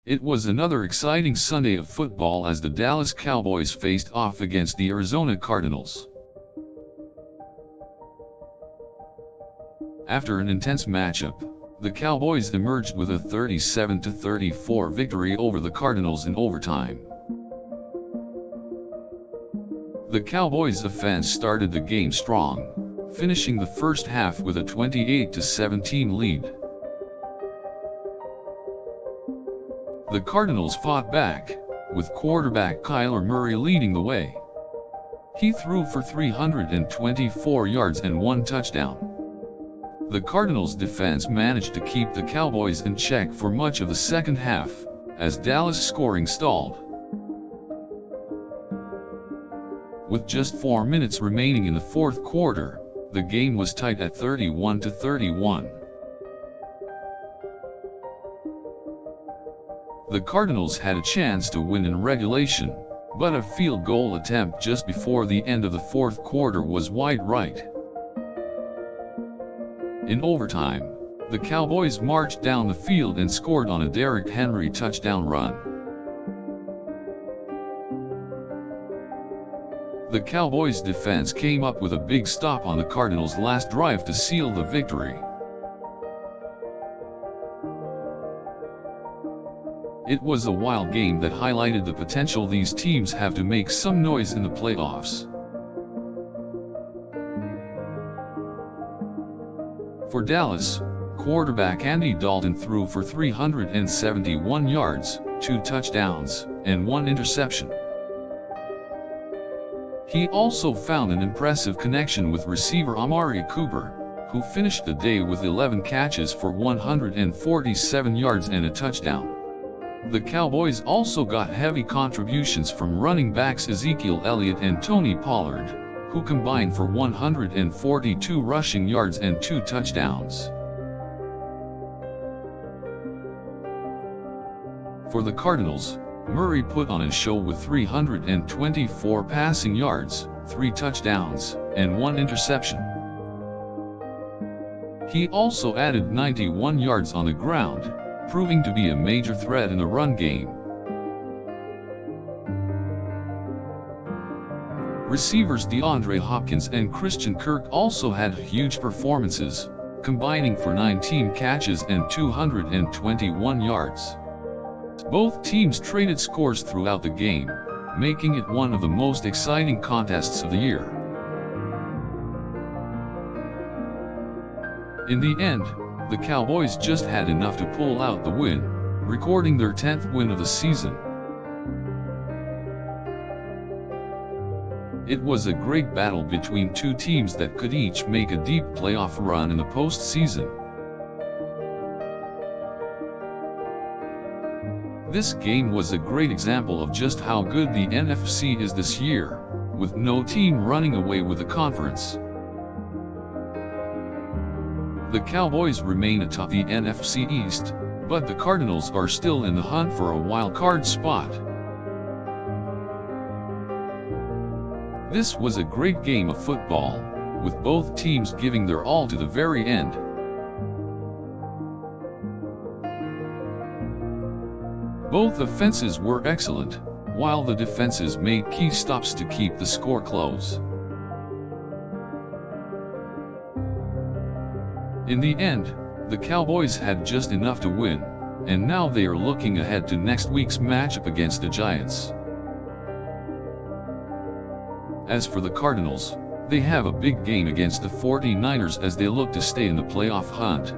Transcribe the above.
It was another exciting Sunday of football as the Dallas Cowboys faced off against the Arizona Cardinals. After an intense matchup, the Cowboys emerged with a 37-34 victory over the Cardinals in overtime. The Cowboys' offense started the game strong, finishing the first half with a 28-17 lead. The Cardinals fought back, with quarterback Kyler Murray leading the way. He threw for 324 yards and 1 touchdown. The Cardinals' defense managed to keep the Cowboys in check for much of the second half, as Dallas' scoring stalled. With just 4 minutes remaining in the fourth quarter, the game was tied at 31-31. The Cardinals had a chance to win in regulation, but a field goal attempt just before the end of the fourth quarter was wide right. In overtime, the Cowboys marched down the field and scored on a Derrick Henry touchdown run. The Cowboys' defense came up with a big stop on the Cardinals' last drive to seal the victory. It was a wild game that highlighted the potential these teams have to make some noise in the playoffs. For Dallas, quarterback Andy Dalton threw for 371 yards, 2 touchdowns, and 1 interception. He also found an impressive connection with receiver Amari Cooper, who finished the day with 11 catches for 147 yards and a touchdown. The Cowboys also got heavy contributions from running backs Ezekiel Elliott and Tony Pollard, who combined for 142 rushing yards and 2 touchdowns. For the Cardinals, Murray put on a show with 324 passing yards, 3 touchdowns, and 1 interception. He also added 91 yards on the ground, proving to be a major threat in the run game. Receivers DeAndre Hopkins and Christian Kirk also had huge performances, combining for 19 catches and 221 yards. Both teams traded scores throughout the game, making it one of the most exciting contests of the year. In the end, the Cowboys just had enough to pull out the win, recording their 10th win of the season. It was a great battle between two teams that could each make a deep playoff run in the postseason. This game was a great example of just how good the NFC is this year, with no team running away with the conference. The Cowboys remain atop the NFC East, but the Cardinals are still in the hunt for a wild card spot. This was a great game of football, with both teams giving their all to the very end. Both offenses were excellent, while the defenses made key stops to keep the score close. In the end, the Cowboys had just enough to win, and now they are looking ahead to next week's matchup against the Giants. As for the Cardinals, they have a big game against the 49ers as they look to stay in the playoff hunt.